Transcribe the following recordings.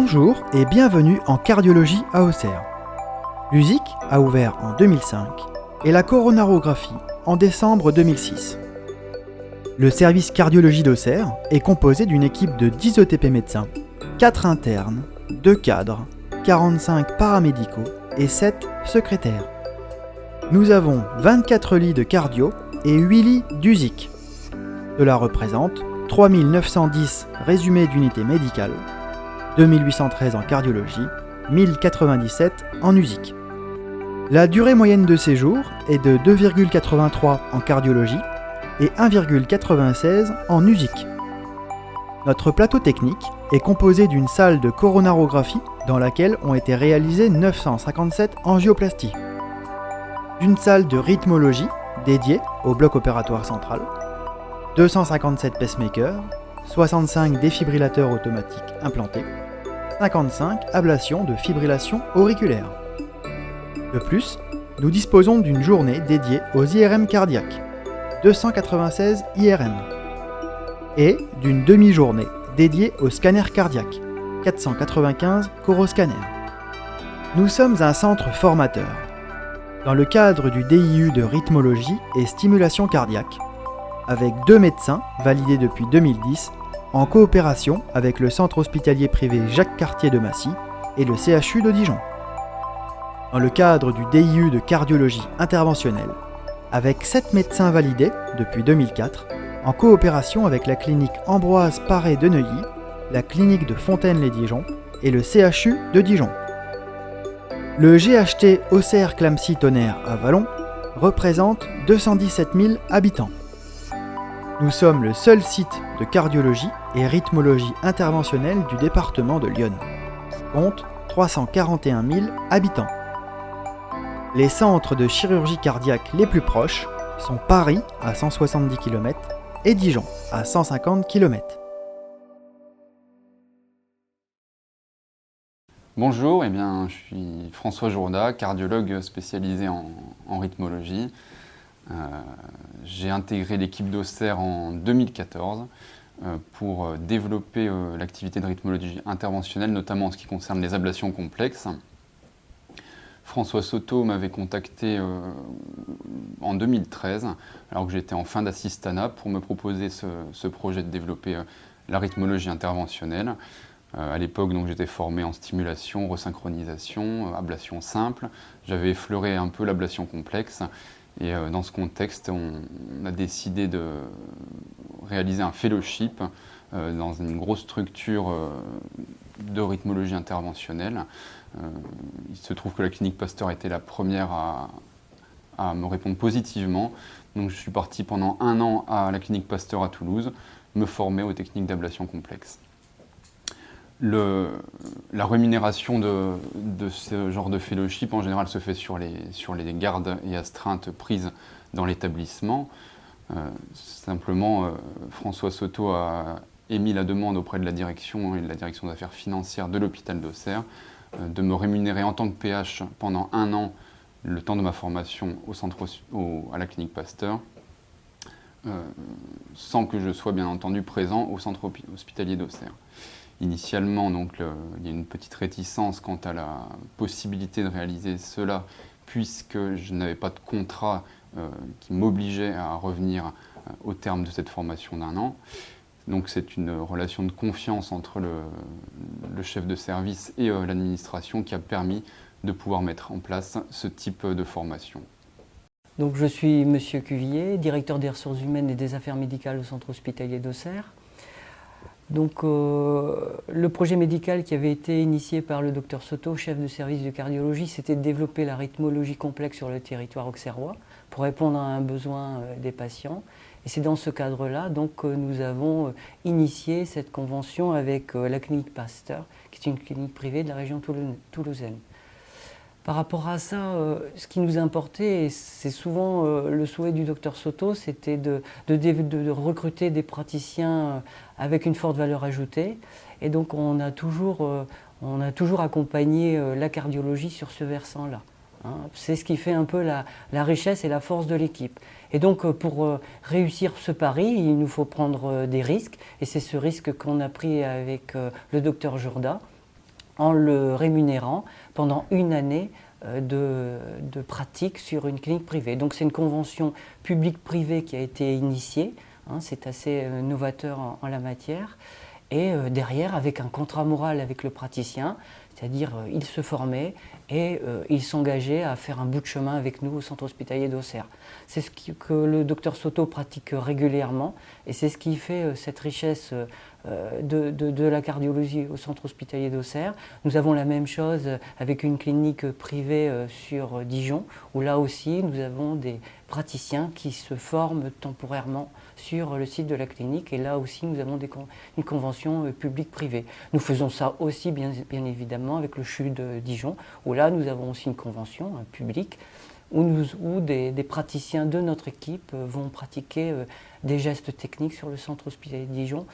Bonjour et bienvenue en cardiologie à Auxerre. L'USIC a ouvert en 2005 et la coronarographie en décembre 2006. Le service cardiologie d'Auxerre est composé d'une équipe de 10 ETP médecins, 4 internes, 2 cadres, 45 paramédicaux et 7 secrétaires. Nous avons 24 lits de cardio et 8 lits d'USIC. Cela représente 3910 résumés d'unités médicales, 2813 en cardiologie, 1097 en USIC. La durée moyenne de séjour est de 2,83 en cardiologie et 1,96 en USIC. Notre plateau technique est composé d'une salle de coronarographie dans laquelle ont été réalisées 957 angioplasties, d'une salle de rythmologie dédiée au bloc opératoire central, 257 pacemakers, 65 défibrillateurs automatiques implantés, 55 ablations de fibrillation auriculaire. De plus, nous disposons d'une journée dédiée aux IRM cardiaques, 296 IRM, et d'une demi-journée dédiée aux scanners cardiaques, 495 coroscanners. Nous sommes un centre formateur. Dans le cadre du DIU de rythmologie et stimulation cardiaque, avec 2 médecins validés depuis 2010, en coopération avec le centre hospitalier privé Jacques-Cartier de Massy et le CHU de Dijon. Dans le cadre du DIU de cardiologie interventionnelle, avec 7 médecins validés depuis 2004, en coopération avec la clinique Ambroise Paré de Neuilly, la clinique de Fontaine-les-Dijon et le CHU de Dijon. Le GHT Auxerre-Clamecy-Tonnerre à Vallon représente 217 000 habitants. Nous sommes le seul site de cardiologie et rythmologie interventionnelle du département de l'Yonne, qui compte 341 000 habitants. Les centres de chirurgie cardiaque les plus proches sont Paris à 170 km et Dijon à 150 km. Bonjour, je suis François Jourda, cardiologue spécialisé en rythmologie. J'ai intégré l'équipe d'Auxerre en 2014 pour développer l'activité de rythmologie interventionnelle, notamment en ce qui concerne les ablations complexes. François Soto m'avait contacté en 2013, alors que j'étais en fin d'assistanat, pour me proposer ce projet de développer la rythmologie interventionnelle. À l'époque, j'étais formé en stimulation, resynchronisation, ablation simple. J'avais effleuré un peu l'ablation complexe. Et dans ce contexte, on a décidé de réaliser un fellowship dans une grosse structure de rythmologie interventionnelle. Il se trouve que la clinique Pasteur était la première à me répondre positivement. Donc je suis parti pendant 1 an à la clinique Pasteur à Toulouse, me former aux techniques d'ablation complexe. La rémunération de ce genre de fellowship, en général, se fait sur les gardes et astreintes prises dans l'établissement. Simplement, François Soto a émis la demande auprès de la direction et de la direction d'affaires financières de l'hôpital d'Auxerre de me rémunérer en tant que PH pendant 1 an, le temps de ma formation à la clinique Pasteur, sans que je sois bien entendu présent au centre hospitalier d'Auxerre. Initialement, il y a une petite réticence quant à la possibilité de réaliser cela, puisque je n'avais pas de contrat qui m'obligeait à revenir au terme de cette formation d'1 an. Donc c'est une relation de confiance entre le chef de service et l'administration qui a permis de pouvoir mettre en place ce type de formation. Donc je suis Monsieur Cuvier, directeur des ressources humaines et des affaires médicales au centre hospitalier d'Auxerre. Donc le projet médical qui avait été initié par le Dr Soto, chef de service de cardiologie, c'était de développer la rythmologie complexe sur le territoire auxerrois pour répondre à un besoin des patients. Et c'est dans ce cadre-là que nous avons initié cette convention avec la clinique Pasteur, qui est une clinique privée de la région toulousaine. Par rapport à ça, ce qui nous importait, et c'est souvent le souhait du Dr Soto, c'était de recruter des praticiens avec une forte valeur ajoutée. Et donc on a toujours accompagné la cardiologie sur ce versant-là. C'est ce qui fait un peu la richesse et la force de l'équipe. Et donc pour réussir ce pari, il nous faut prendre des risques. Et c'est ce risque qu'on a pris avec le docteur Jourda. en le rémunérant pendant une année de pratique sur une clinique privée. Donc c'est une convention publique-privée qui a été initiée, hein, c'est assez novateur en la matière, et derrière avec un contrat moral avec le praticien, c'est-à-dire il se formait et il s'engageait à faire un bout de chemin avec nous au centre hospitalier d'Auxerre. C'est ce que le docteur Soto pratique régulièrement et c'est ce qui fait cette richesse de la cardiologie au centre hospitalier d'Auxerre. Nous avons la même chose avec une clinique privée sur Dijon, où là aussi nous avons des praticiens qui se forment temporairement sur le site de la clinique et là aussi nous avons une convention publique-privée. Nous faisons ça aussi bien évidemment avec le CHU de Dijon, où là nous avons aussi une convention publique où des praticiens de notre équipe vont pratiquer des gestes techniques sur le centre hospitalier de Dijon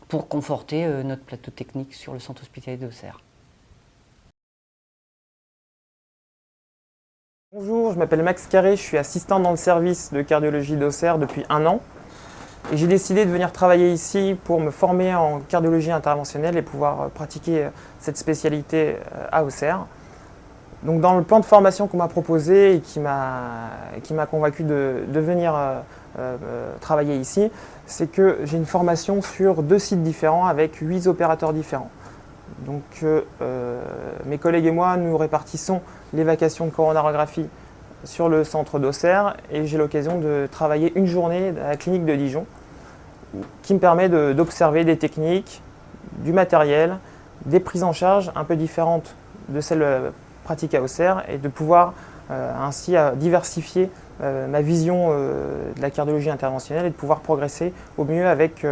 pour conforter notre plateau technique sur le centre hospitalier d'Auxerre. Bonjour, je m'appelle Max Carré, je suis assistant dans le service de cardiologie d'Auxerre depuis 1 an. Et j'ai décidé de venir travailler ici pour me former en cardiologie interventionnelle et pouvoir pratiquer cette spécialité à Auxerre. Donc dans le plan de formation qu'on m'a proposé et qui m'a convaincu de venir travailler ici, c'est que j'ai une formation sur 2 sites différents avec 8 opérateurs différents. Donc mes collègues et moi, nous répartissons les vacations de coronarographie sur le centre d'Auxerre et j'ai l'occasion de travailler une journée à la clinique de Dijon qui me permet d'observer des techniques, du matériel, des prises en charge un peu différentes de celles pratiquées à Auxerre et de pouvoir ainsi diversifier ma vision de la cardiologie interventionnelle et de pouvoir progresser au mieux avec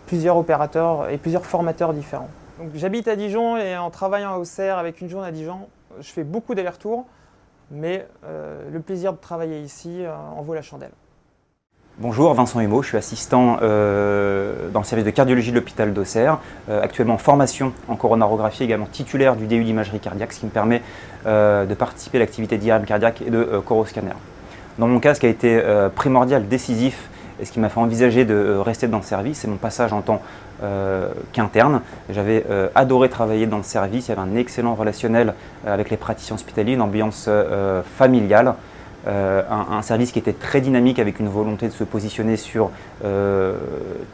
plusieurs opérateurs et plusieurs formateurs différents. J'habite à Dijon et en travaillant à Auxerre avec une journée à Dijon, je fais beaucoup d'allers-retours, mais le plaisir de travailler ici en vaut la chandelle. Bonjour, Vincent Humeau, je suis assistant dans le service de cardiologie de l'hôpital d'Auxerre, actuellement en formation en coronarographie, également titulaire du DU d'imagerie cardiaque, ce qui me permet de participer à l'activité d'IRM cardiaque et de coroscanner. Dans mon cas, ce qui a été primordial, décisif, et ce qui m'a fait envisager de rester dans le service, c'est mon passage en tant qu'interne. J'avais adoré travailler dans le service, il y avait un excellent relationnel avec les praticiens hospitaliers, une ambiance familiale. Un service qui était très dynamique avec une volonté de se positionner sur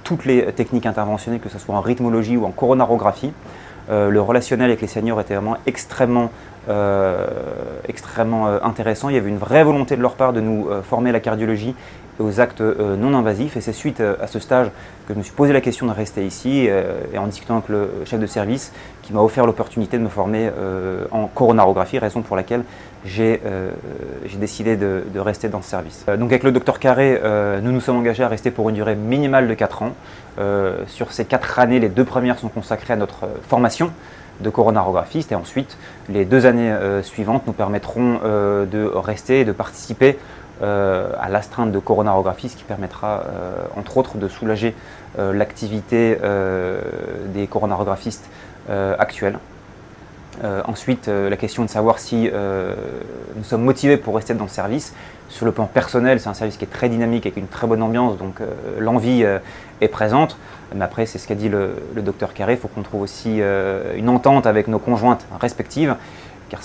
toutes les techniques interventionnelles, que ce soit en rythmologie ou en coronarographie. Le relationnel avec les seniors était vraiment extrêmement intéressant. Il y avait une vraie volonté de leur part de nous former à la cardiologie et aux actes non invasifs. Et c'est suite à ce stage que je me suis posé la question de rester ici et en discutant avec le chef de service qui m'a offert l'opportunité de me former en coronarographie, raison pour laquelle j'ai décidé de rester dans ce service. Donc avec le docteur Carré, nous nous sommes engagés à rester pour une durée minimale de 4 ans. Sur ces 4 années, les 2 premières sont consacrées à notre formation de coronarographiste et ensuite les 2 années suivantes nous permettront de rester et de participer à l'astreinte de coronarographie, ce qui permettra entre autres de soulager l'activité des coronarographistes actuels. Ensuite, la question de savoir si nous sommes motivés pour rester dans le service. Sur le plan personnel, c'est un service qui est très dynamique avec une très bonne ambiance, donc l'envie est présente. Mais après, c'est ce qu'a dit le docteur Carré, il faut qu'on trouve aussi une entente avec nos conjointes respectives, car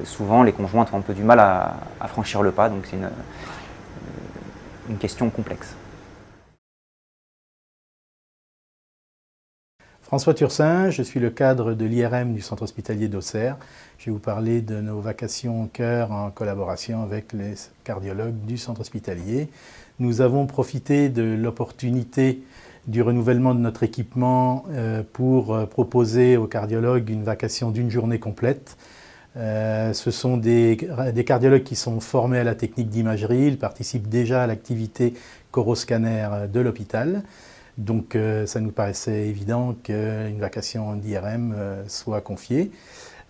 souvent les conjointes ont un peu du mal à franchir le pas, donc c'est une question complexe. François Turcin, je suis le cadre de l'IRM du centre hospitalier d'Auxerre. Je vais vous parler de nos vacations au cœur en collaboration avec les cardiologues du centre hospitalier. Nous avons profité de l'opportunité du renouvellement de notre équipement pour proposer aux cardiologues une vacation d'une journée complète. Ce sont des cardiologues qui sont formés à la technique d'imagerie, ils participent déjà à l'activité coroscanner de l'hôpital. Donc ça nous paraissait évident qu'une vacation d'IRM soit confiée.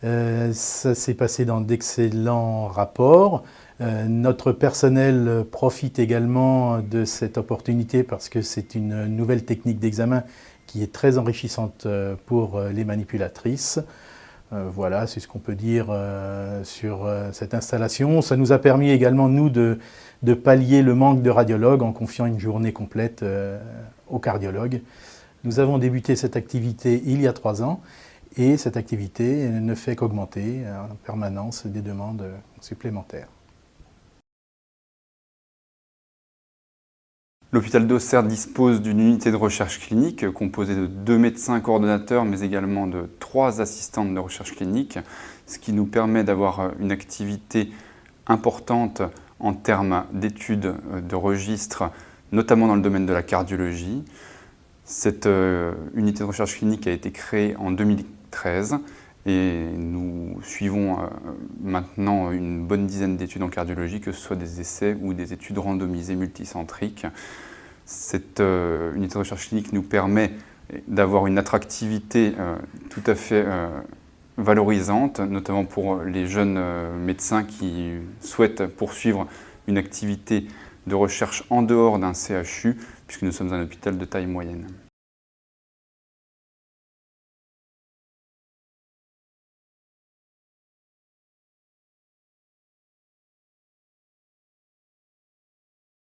Ça s'est passé dans d'excellents rapports. Notre personnel profite également de cette opportunité parce que c'est une nouvelle technique d'examen qui est très enrichissante pour les manipulatrices. Voilà, c'est ce qu'on peut dire sur cette installation. Ça nous a permis également, nous, de pallier le manque de radiologues en confiant une journée complète aux cardiologues. Nous avons débuté cette activité il y a 3 ans Et cette activité ne fait qu'augmenter en permanence des demandes supplémentaires. L'hôpital d'Auxerre dispose d'une unité de recherche clinique composée de 2 médecins coordonnateurs, mais également de 3 assistantes de recherche clinique, ce qui nous permet d'avoir une activité importante en termes d'études de registre, notamment dans le domaine de la cardiologie. Cette unité de recherche clinique a été créée en 2013 et nous suivons maintenant une bonne dizaine d'études en cardiologie, que ce soit des essais ou des études randomisées multicentriques. Cette unité de recherche clinique nous permet d'avoir une attractivité tout à fait valorisante, notamment pour les jeunes médecins qui souhaitent poursuivre une activité de recherche en dehors d'un CHU, puisque nous sommes un hôpital de taille moyenne.